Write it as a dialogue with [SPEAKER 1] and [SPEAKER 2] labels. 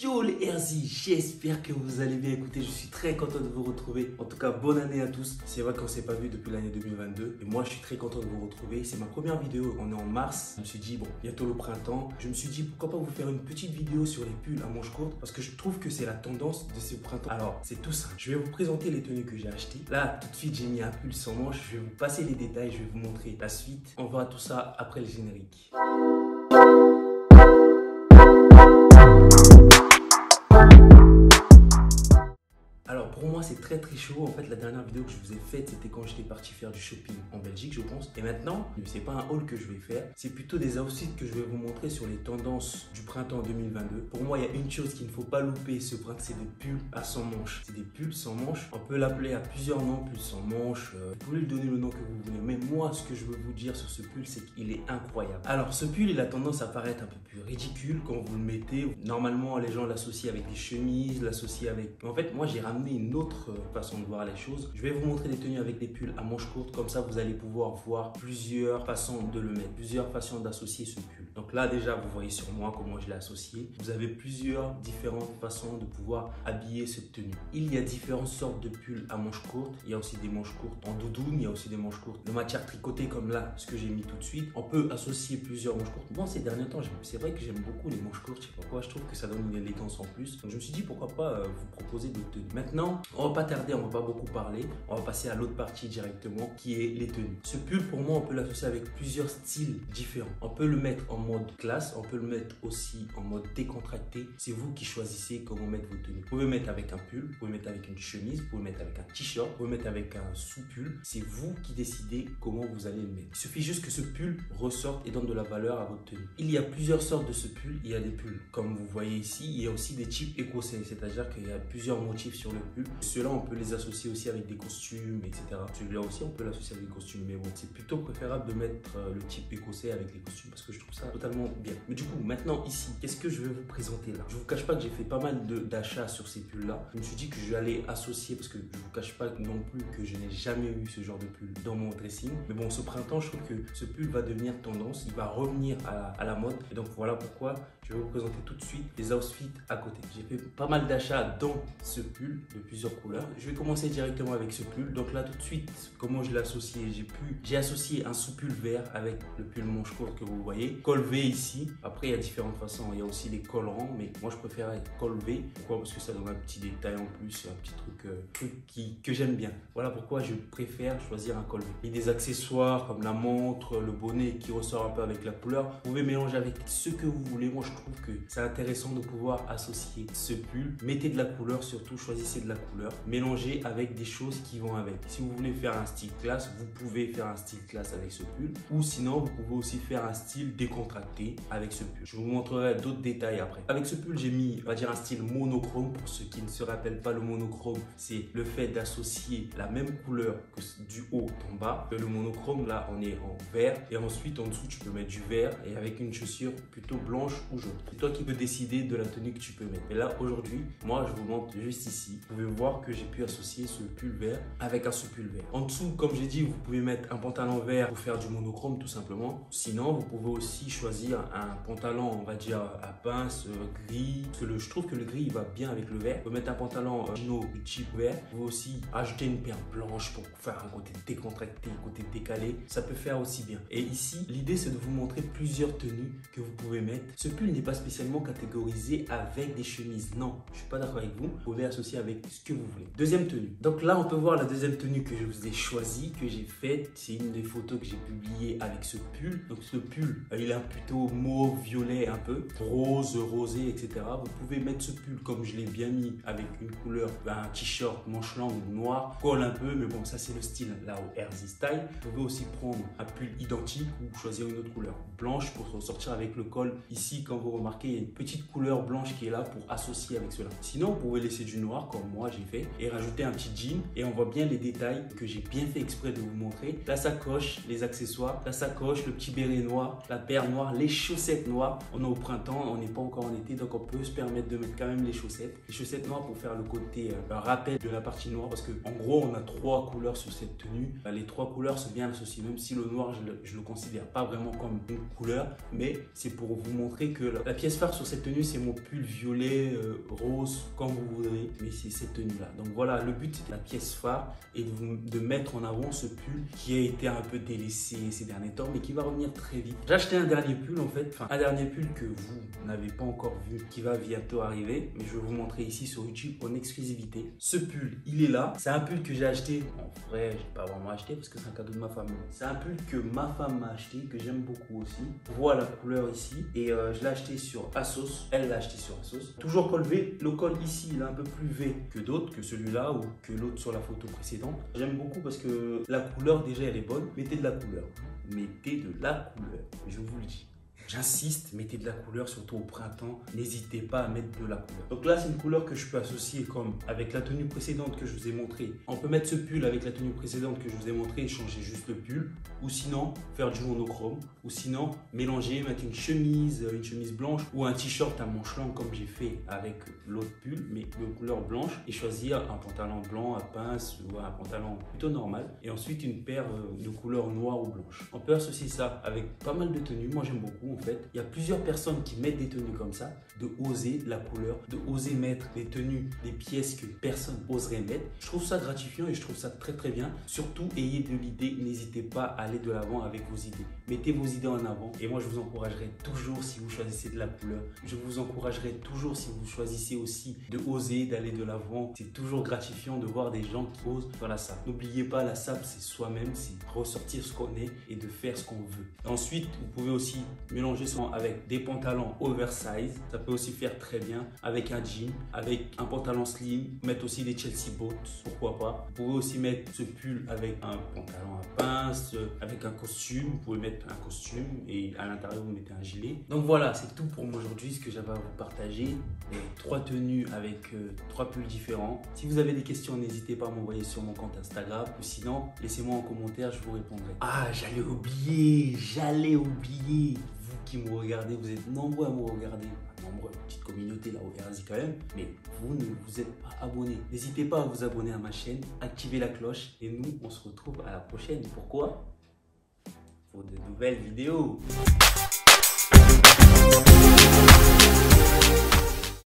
[SPEAKER 1] Yo les RZ, j'espère que vous allez bien. Écoutez, je suis très content de vous retrouver. En tout cas, bonne année à tous. C'est vrai qu'on ne s'est pas vu depuis l'année 2022. Et moi, je suis très content de vous retrouver. C'est ma première vidéo. On est en mars. Je me suis dit, bon, bientôt le printemps. Je me suis dit, pourquoi pas vous faire une petite vidéo sur les pulls à manches courtes. Parce que je trouve que c'est la tendance de ce printemps. Alors, c'est tout simple. Je vais vous présenter les tenues que j'ai achetées. Là, tout de suite, j'ai mis un pull sans manches. Je vais vous passer les détails. Je vais vous montrer la suite. On verra tout ça après le générique. Alors pour moi c'est très chaud. En fait la dernière vidéo que je vous ai faite c'était quand j'étais parti faire du shopping en Belgique je pense. Et maintenant c'est pas un haul que je vais faire, c'est plutôt des outfits que je vais vous montrer sur les tendances du printemps 2022. Pour moi il y a une chose qu'il ne faut pas louper ce printemps, c'est des pulls à 100 manches. C'est des pulls sans manches, on peut l'appeler à plusieurs noms, pull sans manches, vous pouvez lui donner le nom que vous voulez. Mais moi ce que je veux vous dire sur ce pull c'est qu'il est incroyable. Alors ce pull il a tendance à paraître un peu plus ridicule quand vous le mettez. Normalement les gens l'associent avec des chemises, l'associent avec... En fait moi j'ai ramené une autre façon de voir les choses. Je vais vous montrer des tenues avec des pulls à manches courtes, comme ça vous allez pouvoir voir plusieurs façons de le mettre, plusieurs façons d'associer ce pull. Donc là déjà vous voyez sur moi comment je l'ai associé. Vous avez plusieurs différentes façons de pouvoir habiller cette tenue. Il y a différentes sortes de pulls à manches courtes. Il y a aussi des manches courtes en doudoune, il y a aussi des manches courtes de matière tricotée comme là, ce que j'ai mis tout de suite. On peut associer plusieurs manches courtes. Bon, ces derniers temps, c'est vrai que j'aime beaucoup les manches courtes. Je sais pas pourquoi, je trouve que ça donne une élégance en plus. Donc je me suis dit pourquoi pas vous proposer d'autres tenues. Maintenant, on va pas tarder, on va pas beaucoup parler. On va passer à l'autre partie directement qui est les tenues. Ce pull pour moi, on peut l'associer avec plusieurs styles différents. On peut le mettre en mode classe, on peut le mettre aussi en mode décontracté. C'est vous qui choisissez comment mettre vos tenues. Vous pouvez mettre avec un pull, vous pouvez mettre avec une chemise, vous pouvez mettre avec un t-shirt, vous pouvez mettre avec un sous-pull. C'est vous qui décidez comment vous allez le mettre. Il suffit juste que ce pull ressorte et donne de la valeur à votre tenue. Il y a plusieurs sortes de ce pull. Il y a des pulls comme vous voyez ici. Il y a aussi des types écossais, c'est-à-dire qu'il y a plusieurs motifs sur le pull. Ceux-là, on peut les associer aussi avec des costumes, etc. Celui-là aussi, on peut l'associer avec des costumes. Mais bon, c'est plutôt préférable de mettre le type écossais avec les costumes parce que je trouve ça totalement bien. Mais du coup, maintenant ici, qu'est-ce que je vais vous présenter là? Je vous cache pas que j'ai fait pas mal d'achats sur ces pulls-là. Je me suis dit que je vais aller associer parce que je vous cache pas non plus que je n'ai jamais eu ce genre de pull dans mon dressing. Mais bon, ce printemps, je trouve que ce pull va devenir tendance. Il va revenir à la mode. Et donc voilà pourquoi je vais vous présenter tout de suite les outfits à côté. J'ai fait pas mal d'achats dans ce pull de plusieurs couleurs. Je vais commencer directement avec ce pull. Donc là tout de suite, comment je l'ai associé? J'ai associé un sous-pull vert avec le pull manche courte que vous voyez. Col V ici. Après il y a différentes façons. Il y a aussi les cols ronds, mais moi je préfère col V. Pourquoi? Parce que ça donne un petit détail en plus, un petit truc que j'aime bien. Voilà pourquoi je préfère choisir un col V. Il y a des accessoires comme la montre, le bonnet qui ressort un peu avec la couleur. Vous pouvez mélanger avec ce que vous voulez. Moi je trouve que c'est intéressant de pouvoir associer ce pull. Mettez de la couleur, surtout choisissez de la couleur. Mélangez avec des choses qui vont avec. Si vous voulez faire un style classe, vous pouvez faire un style classe avec ce pull. Ou sinon, vous pouvez aussi faire un style décontracté avec ce pull. Je vous montrerai d'autres détails après. Avec ce pull, j'ai mis, on va dire, un style monochrome. Pour ceux qui ne se rappellent pas, le monochrome, c'est le fait d'associer la même couleur que du haut en bas. Le monochrome, là, on est en vert. Et ensuite, en dessous, tu peux mettre du vert et avec une chaussure plutôt blanche ou jaune. C'est toi qui peux décider de la tenue que tu peux mettre. Et là, aujourd'hui, moi, je vous montre juste ici. Vous pouvez voir que j'ai pu associer ce pull vert avec un sous-pull vert. En dessous, comme j'ai dit, vous pouvez mettre un pantalon vert pour faire du monochrome tout simplement. Sinon, vous pouvez aussi choisir un pantalon, on va dire, à pince gris. Parce que je trouve que le gris il va bien avec le vert. Vous pouvez mettre un pantalon chino du type vert. Vous pouvez aussi ajouter une paire blanche pour faire un côté décontracté, un côté décalé. Ça peut faire aussi bien. Et ici, l'idée c'est de vous montrer plusieurs tenues que vous pouvez mettre. Ce pull n'est pas spécialement catégorisé avec des chemises. Non, je suis pas d'accord avec vous. Vous pouvez associer avec ce que vous voulez. Deuxième tenue. Donc là, on peut voir la deuxième tenue que je vous ai choisie, que j'ai faite. C'est une des photos que j'ai publiées avec ce pull. Donc ce pull, il est plutôt mauve, violet, un peu rose, rosé, etc. Vous pouvez mettre ce pull comme je l'ai bien mis avec une couleur, un t-shirt manche longue noir, colle un peu, mais bon, ça c'est le style là au RZ Style. Vous pouvez aussi prendre un pull identique ou choisir une autre couleur blanche pour ressortir avec le col. Ici, quand vous remarquez, il y a une petite couleur blanche qui est là pour associer avec cela. Sinon, vous pouvez laisser du noir comme moi j'ai fait et rajouter un petit jean et on voit bien les détails que j'ai bien fait exprès de vous montrer. La sacoche, les accessoires, la sacoche, le petit béret noir, la paire noire noir, les chaussettes noires. On est au printemps, on n'est pas encore en été, donc on peut se permettre de mettre quand même les chaussettes. Les chaussettes noires pour faire le côté rappel de la partie noire, parce que en gros, on a 3 couleurs sur cette tenue. Les 3 couleurs sont bien associées, même si le noir, je le considère pas vraiment comme une couleur, mais c'est pour vous montrer que la pièce phare sur cette tenue, c'est mon pull violet, rose, comme vous voudrez, mais c'est cette tenue-là. Donc voilà, le but, c'est la pièce phare et de mettre en avant ce pull qui a été un peu délaissé ces derniers temps, mais qui va revenir très vite. J'ai acheté un dernier pull en fait, un dernier pull que vous n'avez pas encore vu, qui va bientôt arriver, mais je vais vous montrer ici sur YouTube en exclusivité. Ce pull, il est là. C'est un pull que j'ai acheté. En vrai, j'ai pas vraiment acheté parce que c'est un cadeau de ma femme. C'est un pull que ma femme m'a acheté, que j'aime beaucoup aussi. Voilà la couleur ici, et je l'ai acheté sur ASOS. Elle l'a acheté sur ASOS. Toujours col V. Le col ici, il est un peu plus V que d'autres, que celui-là ou que l'autre sur la photo précédente. J'aime beaucoup parce que la couleur déjà elle est bonne. Mettez de la couleur. Mettez de la couleur. Je vous le dis. J'insiste, mettez de la couleur, surtout au printemps. N'hésitez pas à mettre de la couleur. Donc là, c'est une couleur que je peux associer comme avec la tenue précédente que je vous ai montré. On peut mettre ce pull avec la tenue précédente que je vous ai montré et changer juste le pull. Ou sinon, faire du monochrome. Ou sinon, mélanger, mettre une chemise blanche ou un t-shirt à manches longues comme j'ai fait avec l'autre pull, mais de couleur blanche. Et choisir un pantalon blanc à pince ou un pantalon plutôt normal. Et ensuite, une paire de couleurs noire ou blanche. On peut associer ça avec pas mal de tenues. Moi, j'aime beaucoup. En fait, il y a plusieurs personnes qui mettent des tenues comme ça, de oser la couleur, de oser mettre des tenues, des pièces que personne n'oserait mettre. Je trouve ça gratifiant et je trouve ça très très bien. Surtout, ayez de l'idée, n'hésitez pas à aller de l'avant avec vos idées. Mettez vos idées en avant et moi je vous encouragerai toujours si vous choisissez de la couleur. Je vous encouragerai toujours si vous choisissez aussi de oser, d'aller de l'avant. C'est toujours gratifiant de voir des gens qui osent faire la sape. N'oubliez pas, la sape c'est soi-même, c'est ressortir ce qu'on est et de faire ce qu'on veut. Ensuite, vous pouvez aussi mélanger avec des pantalons oversize, ça peut aussi faire très bien avec un jean, avec un pantalon slim, mettre aussi des Chelsea boots, pourquoi pas. Vous pouvez aussi mettre ce pull avec un pantalon à pince, avec un costume, vous pouvez mettre un costume et à l'intérieur vous mettez un gilet. Donc voilà, c'est tout pour aujourd'hui, ce que j'avais à vous partager. 3 tenues avec 3 pulls différents. Si vous avez des questions, n'hésitez pas à m'envoyer sur mon compte Instagram ou sinon, laissez-moi en commentaire, je vous répondrai. Ah, j'allais oublier. Vous qui me regardez, vous êtes nombreux à me regarder, nombreux, petite communauté là au RZ quand même, mais vous ne vous êtes pas abonnés. N'hésitez pas à vous abonner à ma chaîne, activer la cloche et nous on se retrouve à la prochaine. Pourquoi? Pour de nouvelles vidéos.